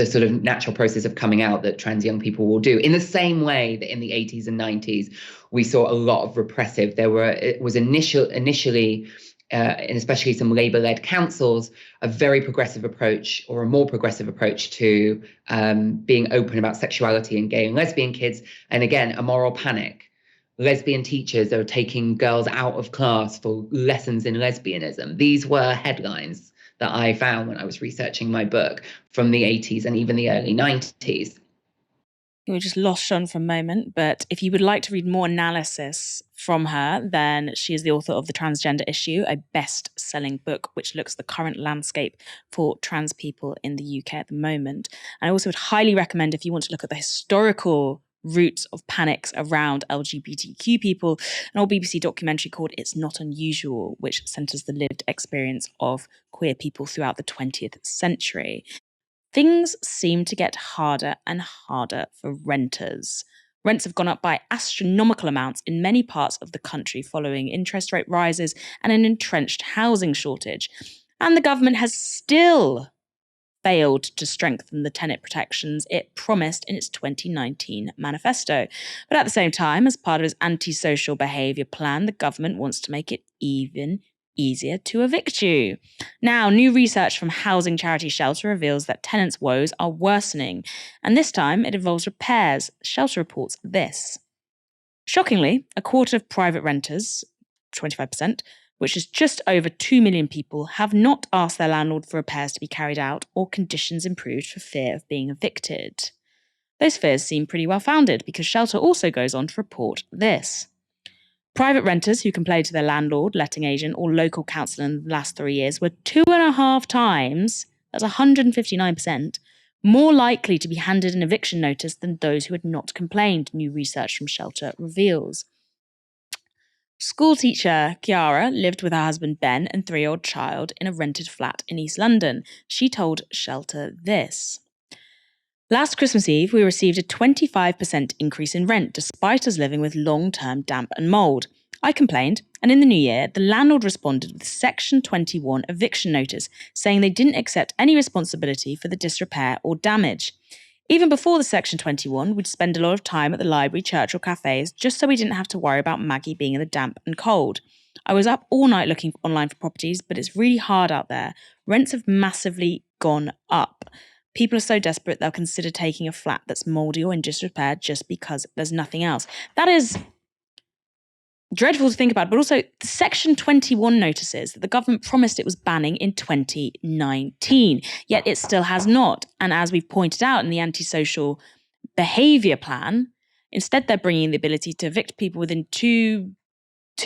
sort of natural process of coming out that trans young people will do. In the same way that in the 80s and 90s, we saw a lot of repressive. It was initially, and especially some Labour-led councils, a very progressive approach, or a more progressive approach to being open about sexuality and gay and lesbian kids. And again, a moral panic lesbian teachers are taking girls out of class for lessons in lesbianism. These were headlines that I found when I was researching my book from the 80s and even the early 90s. We just lost Shon for a moment, but if you would like to read more analysis from her, then she is the author of The Transgender Issue, a best-selling book which looks at the current landscape for trans people in the UK at the moment. And I also would highly recommend, if you want to look at the historical roots of panics around LGBTQ people, an old BBC documentary called It's Not Unusual, which centres the lived experience of queer people throughout the 20th century. Things seem to get harder and harder for renters. Rents have gone up by astronomical amounts in many parts of the country following interest rate rises and an entrenched housing shortage. And the government has still failed to strengthen the tenant protections it promised in its 2019 manifesto. But at the same time, as part of its antisocial behaviour plan, the government wants to make it even easier to evict you. Now, new research from housing charity Shelter reveals that tenants' woes are worsening, and this time it involves repairs. Shelter reports this. Shockingly, a quarter of private renters, 25%, which is just over 2 million people, have not asked their landlord for repairs to be carried out or conditions improved for fear of being evicted. Those fears seem pretty well founded because Shelter also goes on to report this. Private renters who complained to their landlord, letting agent, or local council in the last 3 years were 2.5 times, that's 159%, more likely to be handed an eviction notice than those who had not complained, new research from Shelter reveals. School teacher Chiara lived with her husband Ben and 3-year-old child in a rented flat in East London. She told Shelter this. Last Christmas Eve, we received a 25% increase in rent despite us living with long-term damp and mould. I complained, and in the new year, the landlord responded with Section 21 eviction notice, saying they didn't accept any responsibility for the disrepair or damage. Even before the Section 21, we'd spend a lot of time at the library, church or cafes just so we didn't have to worry about Maggie being in the damp and cold. I was up all night looking online for properties, but it's really hard out there. Rents have massively gone up. People are so desperate they'll consider taking a flat that's mouldy or in disrepair just because there's nothing else. That is dreadful to think about, but also the Section 21 notices that the government promised it was banning in 2019, yet it still has not. And as we've pointed out in the antisocial behaviour plan, instead they're bringing the ability to evict people within two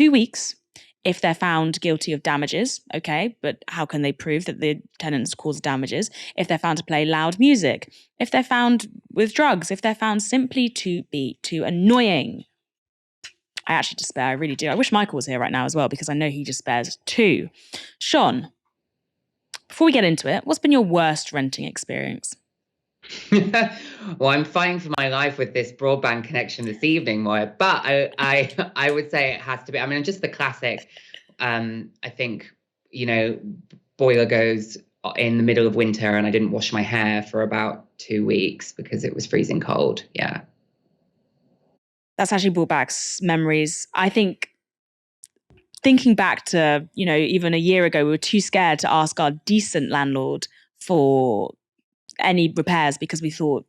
weeks if they're found guilty of damages, okay, but how can they prove that the tenants caused damages? If they're found to play loud music, if they're found with drugs, if they're found simply to be too annoying. I actually despair, I really do. I wish Michael was here right now as well, because I know he despairs too. Shon, before we get into it, what's been your worst renting experience? Well, I'm fighting for my life with this broadband connection this evening, Moya, but I would say it has to be, I mean, just the classic, I think, boiler goes in the middle of winter and I didn't wash my hair for about 2 weeks because it was freezing cold. Yeah. That's actually brought back memories. I think thinking back to, even a year ago, we were too scared to ask our decent landlord for any repairs because we thought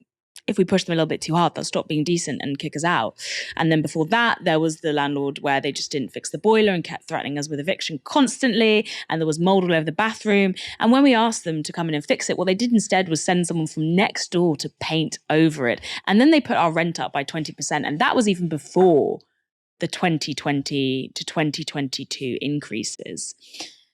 if we push them a little bit too hard, they'll stop being decent and kick us out. And then before that, there was the landlord where they just didn't fix the boiler and kept threatening us with eviction constantly. And there was mold all over the bathroom. And when we asked them to come in and fix it, what they did instead was send someone from next door to paint over it. And then they put our rent up by 20%. And that was even before the 2020 to 2022 increases.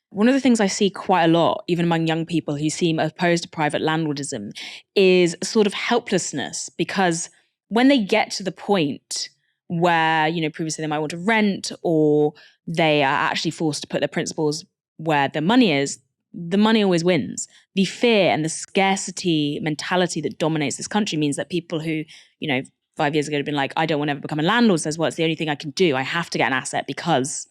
One of the things I see quite a lot, even among young people who seem opposed to private landlordism, is a sort of helplessness, because when they get to the point where, previously they might want to rent or they are actually forced to put their principals where their money is, the money always wins. The fear and the scarcity mentality that dominates this country means that people who, 5 years ago had been like, I don't want to ever become a landlord, says, well, it's the only thing I can do. I have to get an asset because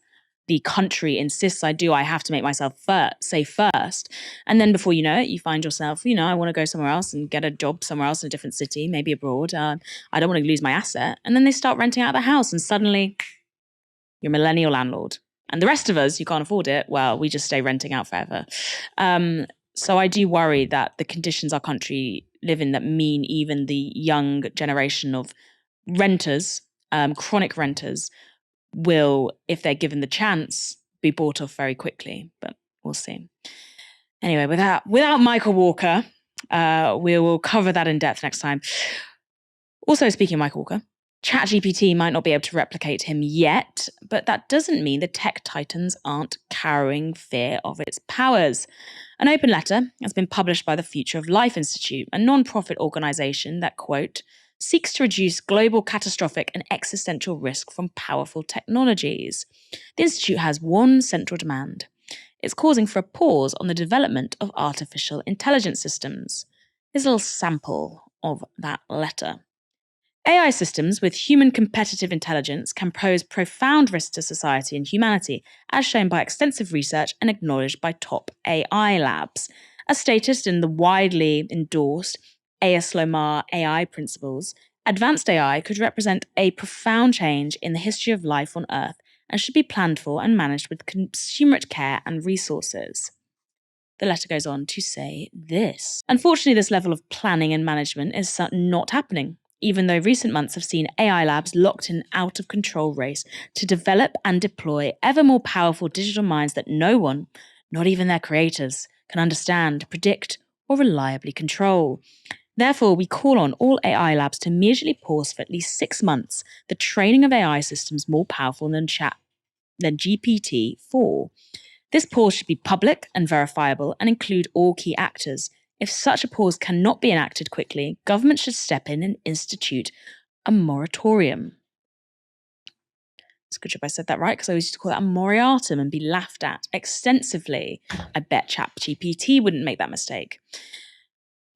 the country insists I do. I have to make myself safe first. And then before you know it, you find yourself, I want to go somewhere else and get a job somewhere else in a different city, maybe abroad. I don't want to lose my asset. And then they start renting out the house and suddenly you're a millennial landlord. And the rest of us, you can't afford it. Well, we just stay renting out forever. So I do worry that the conditions our country live in that mean even the young generation of renters chronic renters will, if they're given the chance, be bought off very quickly, but we'll see. Anyway, without Michael Walker, we will cover that in depth next time. Also, speaking of Michael Walker, ChatGPT might not be able to replicate him yet, but that doesn't mean the tech titans aren't carrying fear of its powers. An open letter has been published by the Future of Life Institute, a non-profit organisation that, quote, seeks to reduce global catastrophic and existential risk from powerful technologies. The Institute has one central demand. It's causing for a pause on the development of artificial intelligence systems. Here's a little sample of that letter. AI systems with human competitive intelligence can pose profound risks to society and humanity, as shown by extensive research and acknowledged by top AI labs. As stated in the widely endorsed Aslomar AI principles, advanced AI could represent a profound change in the history of life on Earth and should be planned for and managed with consummate care and resources. The letter goes on to say this. Unfortunately, this level of planning and management is not happening, even though recent months have seen AI labs locked in an out-of-control race to develop and deploy ever more powerful digital minds that no one, not even their creators, can understand, predict, or reliably control. Therefore, we call on all AI labs to immediately pause for at least 6 months the training of AI systems more powerful than GPT-4. This pause should be public and verifiable and include all key actors. If such a pause cannot be enacted quickly, government should step in and institute a moratorium. It's a good job I said that right, because I used to call that a moratorium and be laughed at extensively. I bet ChatGPT wouldn't make that mistake.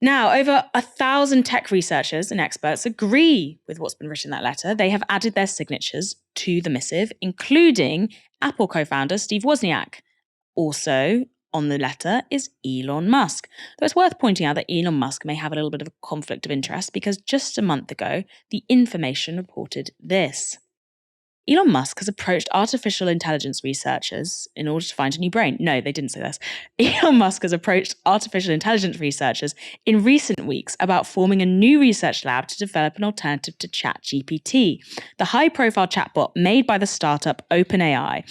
Now, over 1,000 tech researchers and experts agree with what's been written in that letter. They have added their signatures to the missive, including Apple co-founder Steve Wozniak. Also on the letter is Elon Musk. Though it's worth pointing out that Elon Musk may have a little bit of a conflict of interest because just a month ago, The Information reported this. Elon Musk has approached artificial intelligence researchers in order to find a new brain. No, they didn't say this. Elon Musk has approached artificial intelligence researchers in recent weeks about forming a new research lab to develop an alternative to ChatGPT, the high-profile chatbot made by the startup OpenAI,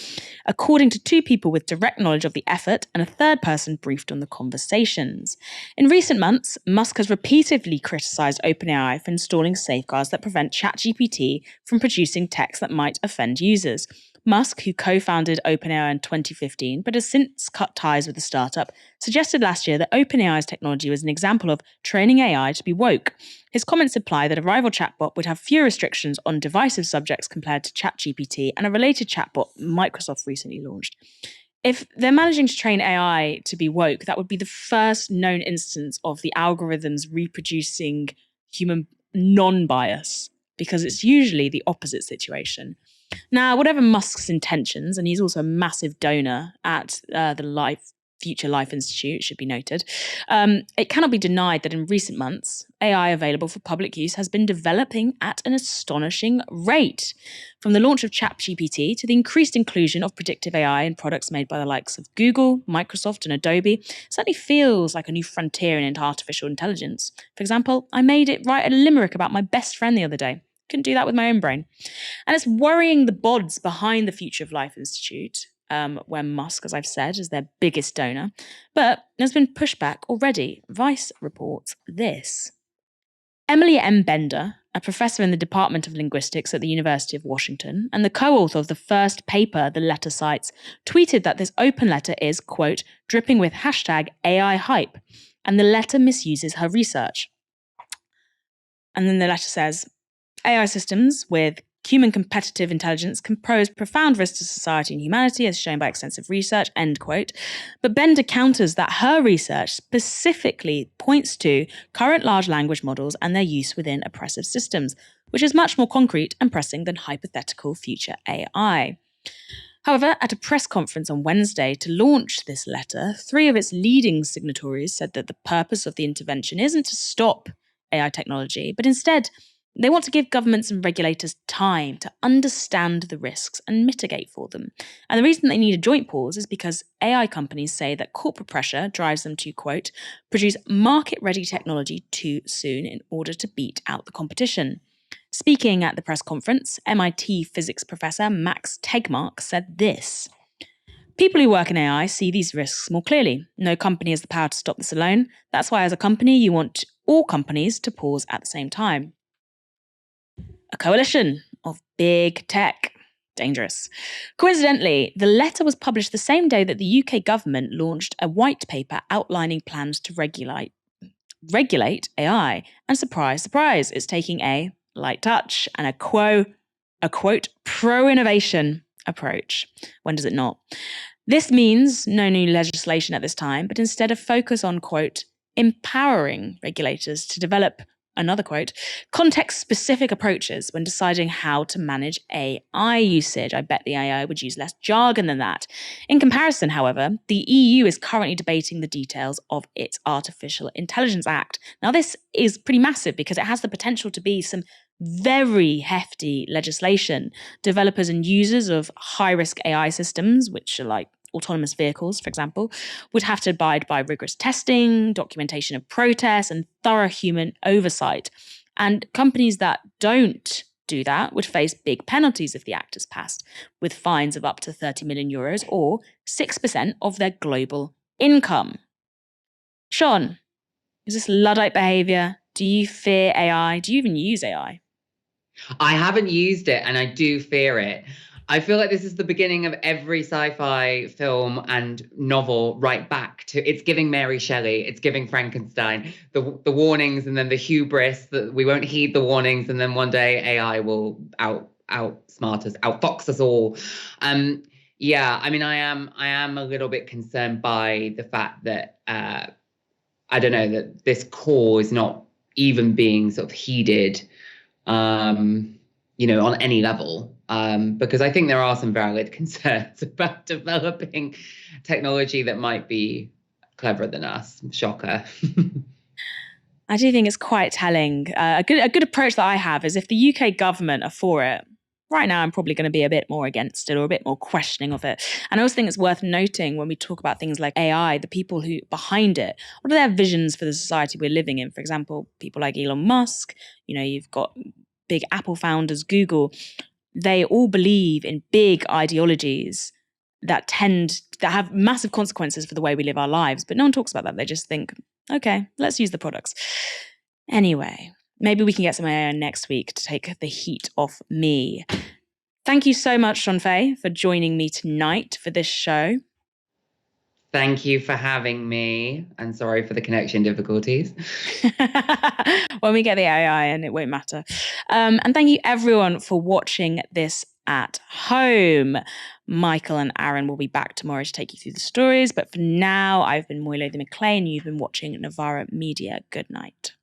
according to 2 people with direct knowledge of the effort and a third person briefed on the conversations. In recent months, Musk has repeatedly criticised OpenAI for installing safeguards that prevent ChatGPT from producing text that might offend users. Musk, who co-founded OpenAI in 2015 but has since cut ties with the startup, suggested last year that OpenAI's technology was an example of training AI to be woke. His comments imply that a rival chatbot would have fewer restrictions on divisive subjects compared to ChatGPT and a related chatbot Microsoft recently launched. If they're managing to train AI to be woke, that would be the first known instance of the algorithms reproducing human non-bias, because it's usually the opposite situation. Now, whatever Musk's intentions, and he's also a massive donor at the Future Life Institute, should be noted, it cannot be denied that in recent months, AI available for public use has been developing at an astonishing rate. From the launch of ChatGPT to the increased inclusion of predictive AI in products made by the likes of Google, Microsoft, and Adobe, it certainly feels like a new frontier in artificial intelligence. For example, I made it write a limerick about my best friend the other day. Couldn't do that with my own brain. And it's worrying the bods behind the Future of Life Institute, where Musk, as I've said, is their biggest donor. But there's been pushback already. Vice reports this. Emily M. Bender, a professor in the Department of Linguistics at the University of Washington and the co-author of the first paper the letter cites, tweeted that this open letter is, quote, dripping with #AI hype, and the letter misuses her research. And then the letter says, AI systems with human competitive intelligence can pose profound risks to society and humanity, as shown by extensive research, end quote. But Bender counters that her research specifically points to current large language models and their use within oppressive systems, which is much more concrete and pressing than hypothetical future AI. However, at a press conference on Wednesday to launch this letter, 3 of its leading signatories said that the purpose of the intervention isn't to stop AI technology, but instead they want to give governments and regulators time to understand the risks and mitigate for them. And the reason they need a joint pause is because AI companies say that corporate pressure drives them to, quote, produce market-ready technology too soon in order to beat out the competition. Speaking at the press conference, MIT physics professor Max Tegmark said this: "People who work in AI see these risks more clearly. No company has the power to stop this alone. That's why as a company, you want all companies to pause at the same time." A coalition of big tech. Dangerous. Coincidentally, the letter was published the same day that the UK government launched a white paper outlining plans to regulate AI. And surprise, surprise, it's taking a light touch and a quote, pro-innovation approach. When does it not? This means no new legislation at this time, but instead a focus on, quote, empowering regulators to develop, another quote, context-specific approaches when deciding how to manage AI usage. I bet the AI would use less jargon than that. In comparison, however, the EU is currently debating the details of its Artificial Intelligence Act. Now, this is pretty massive because it has the potential to be some very hefty legislation. Developers and users of high-risk AI systems, which are like autonomous vehicles, for example, would have to abide by rigorous testing, documentation of protests, and thorough human oversight. And companies that don't do that would face big penalties if the act is passed, with fines of up to 30 million euros or 6% of their global income. Shon, is this Luddite behaviour? Do you fear AI? Do you even use AI? I haven't used it and I do fear it. I feel like this is the beginning of every sci-fi film and novel right back to, it's giving Mary Shelley, it's giving Frankenstein, the warnings and then the hubris that we won't heed the warnings and then one day AI will outsmart us, outfox us all. Yeah, I mean, I am a little bit concerned by the fact that, I don't know, that this call is not even being sort of heeded, on any level, because I think there are some valid concerns about developing technology that might be cleverer than us. Shocker. I do think it's quite telling. A good approach that I have is if the UK government are for it, right now I'm probably going to be a bit more against it or a bit more questioning of it. And I also think it's worth noting when we talk about things like AI, the people who behind it, what are their visions for the society we're living in? For example, people like Elon Musk, you've got big Apple founders, Google, they all believe in big ideologies that have massive consequences for the way we live our lives. But no one talks about that. They just think, okay, let's use the products. Anyway, maybe we can get some AI next week to take the heat off me. Thank you so much, Shon Faye, for joining me tonight for this show. Thank you for having me, and sorry for the connection difficulties. When we get the AI in, it won't matter. And thank you everyone for watching this at home. Michael and Aaron will be back tomorrow to take you through the stories. But for now, I've been Moya Lothian-McLean. You've been watching Novara Media. Good night.